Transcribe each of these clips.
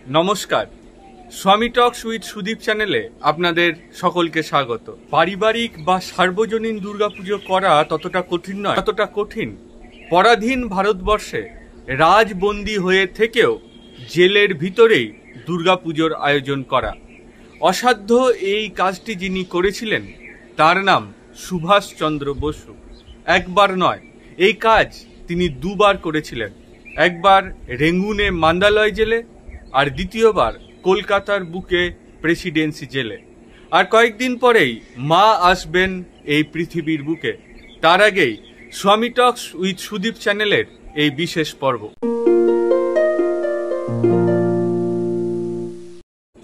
নমস্কার, স্বামী টক্স উইথ সুদীপ চ্যানেলে আপনাদের সকলকে স্বাগত। পারিবারিক বা সার্বজনীন দুর্গাপুজো করা ততটা কঠিন নয়, ততটা কঠিন পরাধীন ভারতবর্ষে রাজবন্দী হয়ে থেকেও জেলের ভিতরেই দুর্গাপুজোর আয়োজন করা। অসাধ্য এই কাজটি যিনি করেছিলেন তার নাম সুভাষচন্দ্র বসু। একবার নয়, এই কাজ তিনি দুবার করেছিলেন। একবার রেঙ্গুনে মান্দালয় জেলে, আর দ্বিতীয়বার কলকাতার বুকে প্রেসিডেন্সি জেলে। আর কয়েকদিন পরেই মা আসবেন এই পৃথিবীর বুকে। তার আগেই স্বামী টক্স উইথ সুদীপ চ্যানেলের এই বিশেষ পর্ব।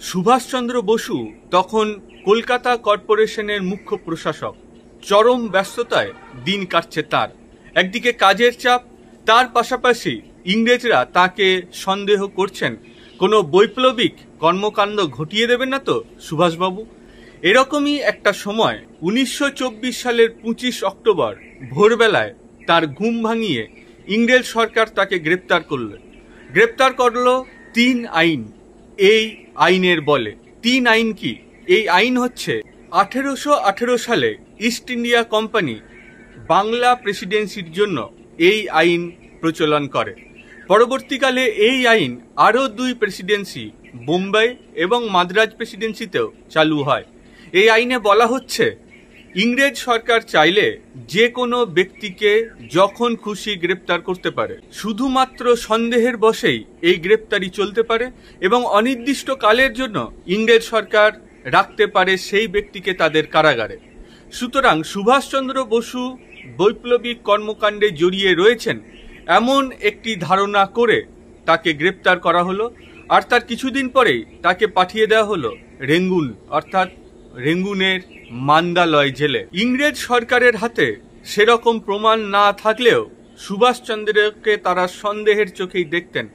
সুভাষচন্দ্র বসু তখন কলকাতা কর্পোরেশনের মুখ্য প্রশাসক। চরম ব্যস্ততায় দিন কাটছে তার। একদিকে কাজের চাপ, তার পাশাপাশি ইংরেজরা তাকে সন্দেহ করছেন কোনো বৈপ্লবিক কর্মকাণ্ড ঘটিয়ে দেবেন না তো সুভাষবাবু। এরকমই একটা সময় 1924 সালের 25 অক্টোবর ভোরবেলায় তার ঘুম ভাঙিয়ে ইংরেজ সরকার তাকে গ্রেপ্তার করলো 3 আইন। এই আইনের বলে 3 আইন কি? এই আইন হচ্ছে 1818 সালে ইস্ট ইন্ডিয়া কোম্পানি বাংলা প্রেসিডেন্সির জন্য এই আইন প্রচলন করে। পরবর্তীকালে এই আইন আরও 2 প্রেসিডেন্সি বোম্বাই এবং মাদ্রাজ প্রেসিডেন্সিতেও চালু হয়। এই আইনে বলা হচ্ছে ইংরেজ সরকার চাইলে যে কোনো ব্যক্তিকে যখন খুশি গ্রেপ্তার করতে পারে। শুধুমাত্র সন্দেহের বশেই এই গ্রেপ্তারি চলতে পারে এবং অনির্দিষ্ট কালের জন্য ইংরেজ সরকার রাখতে পারে সেই ব্যক্তিকে তাদের কারাগারে। সুতরাং সুভাষচন্দ্র বসু বৈপ্লবিক কর্মকাণ্ডে জড়িয়ে রয়েছেন এমন একটি ধারণা করে তাকে গ্রেপ্তার করা হলো। আর তার কিছুদিন পরেই তাকে পাঠিয়ে দেওয়া হলো রেঙ্গুন, অর্থাৎ রেঙ্গুনের মান্দালয় জেলে। ইংরেজ সরকারের হাতে সেরকম প্রমাণ না থাকলেও সুভাষচন্দ্রকে তারা সন্দেহের চোখেই দেখতেন।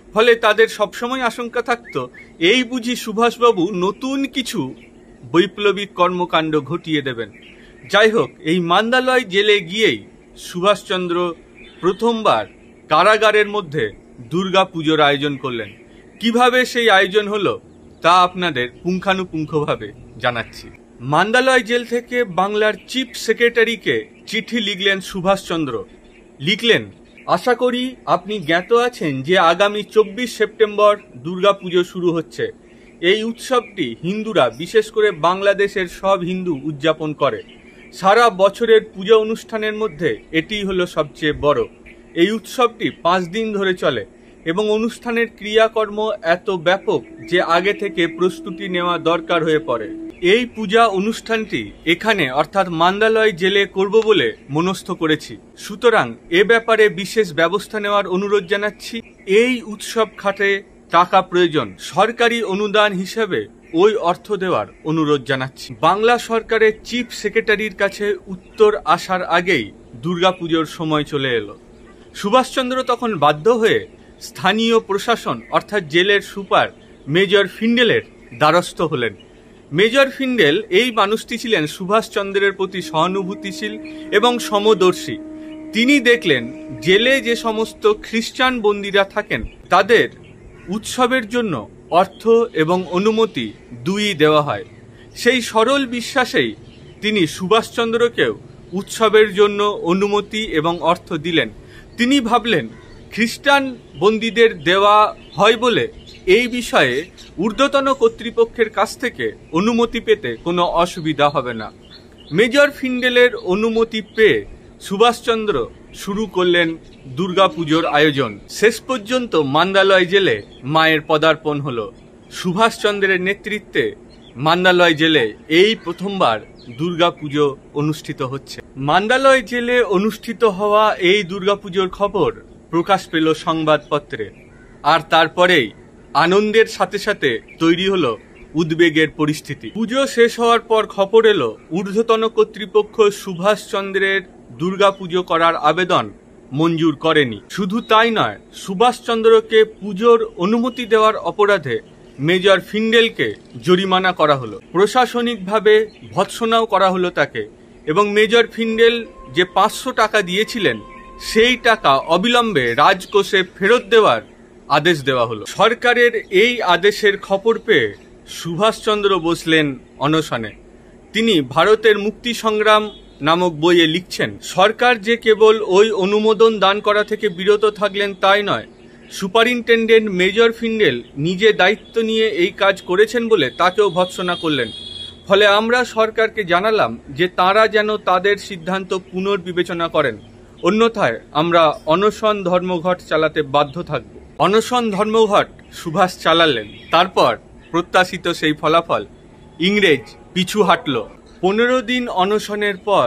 ফলে তাদের সবসময় আশঙ্কা থাকতো এই বুঝি সুভাষবাবু নতুন কিছু বৈপ্লবিক কর্মকাণ্ড ঘটিয়ে দেবেন। যাই হোক, এই মান্দালয় জেলে গিয়েই সুভাষচন্দ্র প্রথমবার কারাগারের মধ্যে দুর্গাপুজোর আয়োজন করলেন। কিভাবে সেই আয়োজন হলো তা আপনাদের পুঙ্খানুপুঙ্খভাবে জানাচ্ছি। মান্দালয় জেল থেকে বাংলার চিফ সেক্রেটারিকে চিঠি লিখলেন সুভাষচন্দ্র। লিখলেন, আশা করি আপনি জ্ঞাত আছেন যে আগামী 24 সেপ্টেম্বর দুর্গাপুজো শুরু হচ্ছে। এই উৎসবটি হিন্দুরা, বিশেষ করে বাংলাদেশের সব হিন্দু উদযাপন করে। সারা বছরের পূজা অনুষ্ঠানের মধ্যে এটি হলো সবচেয়ে বড়। এই উৎসবটি 5 দিন ধরে চলে এবং অনুষ্ঠানের ক্রিয়াকর্ম এত ব্যাপক যে আগে থেকে প্রস্তুতি নেওয়া দরকার হয়ে পড়ে। এই পূজা অনুষ্ঠানটি এখানে অর্থাৎ মান্দালয় জেলে করব বলে মনস্থ করেছি। সুতরাং এ ব্যাপারে বিশেষ ব্যবস্থা নেওয়ার অনুরোধ জানাচ্ছি। এই উৎসব খাতে টাকা প্রয়োজন, সরকারি অনুদান হিসেবে ওই অর্থ দেওয়ার অনুরোধ জানাচ্ছি। বাংলা সরকারের চিফ সেক্রেটারির কাছে উত্তর আসার আগেই দুর্গাপুজোর সময় চলে এলো। সুভাষচন্দ্র তখন বাধ্য হয়ে স্থানীয় প্রশাসন অর্থাৎ জেলের সুপার মেজর ফিন্ডেলের দ্বারস্থ হলেন। মেজর ফিন্ডেল এই মানুষটি ছিলেন সুভাষচন্দ্রের প্রতি সহানুভূতিশীল এবং সমদর্শী। তিনি দেখলেন জেলে যে সমস্ত খ্রিস্টান বন্দীরা থাকেন তাদের উৎসবের জন্য অর্থ এবং অনুমতি দুই দেওয়া হয়। সেই সরল বিশ্বাসেই তিনি সুভাষচন্দ্রকেও উৎসবের জন্য অনুমতি এবং অর্থ দিলেন। তিনি ভাবলেন খ্রিস্টান বন্দীদের দেওয়া হয় বলে এই বিষয়ে ঊর্ধ্বতন কর্তৃপক্ষের কাছ থেকে অনুমতি পেতে কোনো অসুবিধা হবে না। মেজর ফিন্ডেলের অনুমতি পেয়ে সুভাষচন্দ্র শুরু করলেন দুর্গাপুজোর আয়োজন। শেষ পর্যন্ত মান্দালয় জেলে মায়ের পদার্পণ হলো। সুভাষচন্দ্রের নেতৃত্বে মান্দালয় জেলে এই প্রথমবার দুর্গাপুজো অনুষ্ঠিত হচ্ছে। মান্দালয় জেলে অনুষ্ঠিত হওয়া এই দুর্গাপুজোর খবর প্রকাশ পেল সংবাদপত্রে। আর তারপরেই আনন্দের সাথে সাথে তৈরি হলো উদ্বেগের পরিস্থিতি। পুজো শেষ হওয়ার পর খবর এলো ঊর্ধ্বতন কর্তৃপক্ষ সুভাষচন্দ্রের দুর্গাপুজো করার আবেদন মঞ্জুর করেনি। শুধু তাই নয়, সুভাষচন্দ্রকে পুজোর অনুমতি দেওয়ার অপরাধে মেজর ফিন্ডেলকে জরিমানা করা হলো। প্রশাসনিকভাবে ভৎসনাও করা হলো তাকে, এবং মেজর ফিন্ডেল যে 500 টাকা দিয়েছিলেন সেই টাকা অবিলম্বে রাজকোষে ফেরত দেওয়ার আদেশ দেওয়া হলো। সরকারের এই আদেশের খবর পেয়ে সুভাষচন্দ্র বসলেন অনশনে। তিনি ভারতের মুক্তি সংগ্রাম নামক বইয়ে লিখছেন, সরকার যে কেবল ওই অনুমোদন দান করা থেকে বিরত থাকলেন তাই নয়, সুপারিনটেন্ডেন্ট মেজর ফিন্ডেল নিজে দায়িত্ব নিয়ে এই কাজ করেছেন বলে তাকেও ভৎসনা করলেন। ফলে আমরা সরকারকে জানালাম যে তারা যেন তাদের সিদ্ধান্ত পুনর্বিবেচনা করেন, অন্যথায় আমরা অনশন ধর্মঘট চালাতে বাধ্য থাকব। অনশন ধর্মঘট সুভাষ চালালেন। তারপর প্রত্যাশিত সেই ফলাফল, ইংরেজ পিছু হাঁটল। 15 দিন অনশনের পর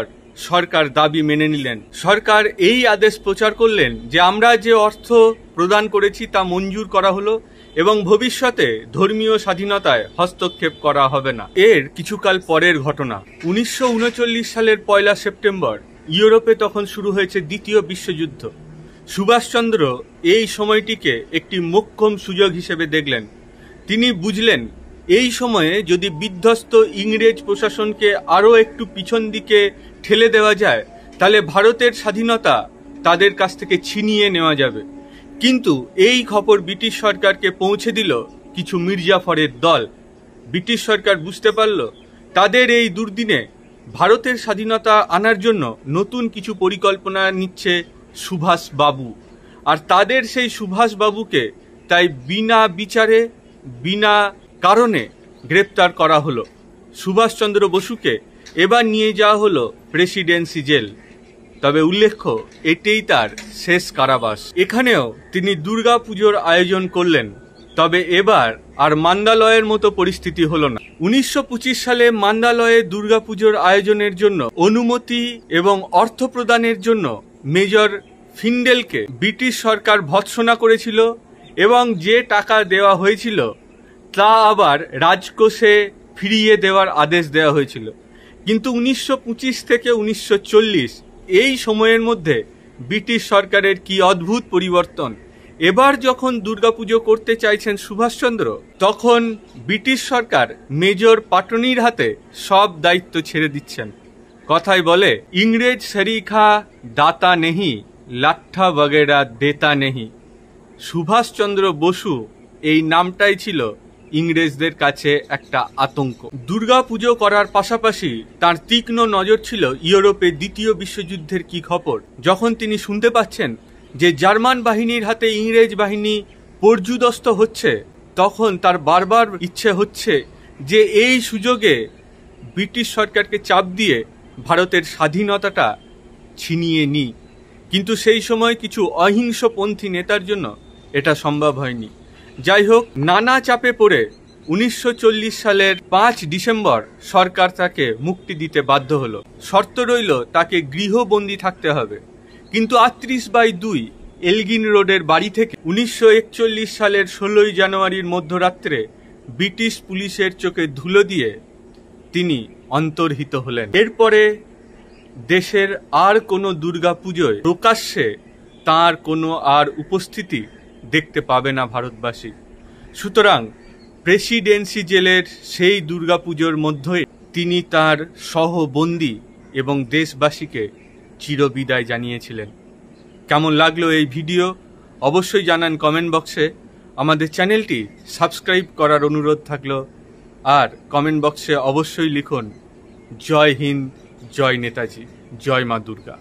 সরকার দাবি মেনে নিলেন। সরকার এই আদেশ প্রচার করলেন যে আমরা যে অর্থ প্রদান করেছি তা মঞ্জুর করা হলো এবং ভবিষ্যতে ধর্মীয় স্বাধীনতায় হস্তক্ষেপ করা হবে না। এর কিছুকাল পরের ঘটনা, 1939 সালের 1 সেপ্টেম্বর ইউরোপে তখন শুরু হয়েছে দ্বিতীয় বিশ্বযুদ্ধ। সুভাষচন্দ্র এই সময়টিকে একটি মোক্ষম সুযোগ হিসেবে দেখলেন। তিনি বুঝলেন এই সময়ে যদি বিধ্বস্ত ইংরেজ প্রশাসনকে আরও একটু পিছন দিকে ঠেলে দেওয়া যায় তাহলে ভারতের স্বাধীনতা তাদের কাছ থেকে ছিনিয়ে নেওয়া যাবে। কিন্তু এই খবর ব্রিটিশ সরকারকে পৌঁছে দিল কিছু মির্জাফরের দল। ব্রিটিশ সরকার বুঝতে পারল তাদের এই দুর্দিনে ভারতের স্বাধীনতা আনার জন্য নতুন কিছু পরিকল্পনা নিচ্ছে সুভাষ বাবু, আর তাদের সেই সুভাষ বাবুকে তাই বিনা বিচারে বিনা কারণে গ্রেপ্তার করা হলো। সুভাষচন্দ্র বসুকে এবার নিয়ে যাওয়া হলো প্রেসিডেন্সি জেল। তবে উল্লেখ্য, এটাই তার শেষ কারাবাস। এখানেও তিনি দুর্গাপুজোর আয়োজন করলেন, তবে এবার আর মান্দালয়ের মতো পরিস্থিতি হলো না। 1925 সালে মান্দালয়ে দুর্গাপুজোর আয়োজনের জন্য অনুমতি এবং অর্থ প্রদানের জন্য মেজর ফিন্ডেলকে ব্রিটিশ সরকার ভৎসনা করেছিল এবং যে টাকা দেওয়া হয়েছিল তা আবার রাজকোষে ফিরিয়ে দেওয়ার আদেশ দেওয়া হয়েছিল। কিন্তু 1925 থেকে 1940 এই সময়ের মধ্যে ব্রিটিশ সরকারের কি অদ্ভুত পরিবর্তন। এবার যখন দুর্গাপুজো করতে চাইছেন সুভাষচন্দ্র, তখন ব্রিটিশ সরকার মেজর পাটনির হাতে সব দায়িত্ব ছেড়ে দিচ্ছেন। কথায় বলে, ইংরেজ শরিখা দাতা নেহি, লাঠা বগেরা দেতা নেহি। সুভাষচন্দ্র বসু এই নামটাই ছিল ইংরেজদের কাছে একটা আতঙ্ক। দুর্গাপুজো করার পাশাপাশি তার তীক্ষ্ণ নজর ছিল ইউরোপে দ্বিতীয় বিশ্বযুদ্ধের কি খবর। যখন তিনি শুনতে পাচ্ছেন যে জার্মান বাহিনীর হাতে ইংরেজ বাহিনী পর্যুদস্ত হচ্ছে, তখন তার বারবার ইচ্ছে হচ্ছে যে এই সুযোগে ব্রিটিশ সরকারকে চাপ দিয়ে ভারতের স্বাধীনতাটা ছিনিয়ে নিই। কিন্তু সেই সময় কিছু অহিংসপন্থী নেতার জন্য এটা সম্ভব হয়নি। যাই হোক, নানা চাপে পড়ে 1940 সালের 5 ডিসেম্বর সরকার তাকে মুক্তি দিতে বাধ্য হলো। শর্ত রইল তাকে গৃহবন্দী থাকতে হবে। কিন্তু 38/2 এলগিন রোডের বাড়ি থেকে 1941 সালের 16 জানুয়ারির মধ্যরাত্রে ব্রিটিশ পুলিশের চোখে ধুলো দিয়ে তিনি অন্তর্হিত হলেন। এরপরে দেশের আর কোনো দুর্গাপুজোয় প্রকাশ্যে তার কোনো আর উপস্থিতি দেখতে পাবে না ভারতবাসী। সুতরাং প্রেসিডেন্সি জেলের সেই দুর্গাপুজোর মধ্যেই তিনি তার সহবন্দী এবং দেশবাসীকে চিরবিদায় জানিয়েছিলেন। কেমন লাগলো এই ভিডিও অবশ্যই জানান কমেন্ট বক্সে। আমাদের চ্যানেলটি সাবস্ক্রাইব করার অনুরোধ থাকলো, আর কমেন্ট বক্সে অবশ্যই লিখুন জয় হিন্দ, জয় নেতাজি, জয় মা দুর্গা।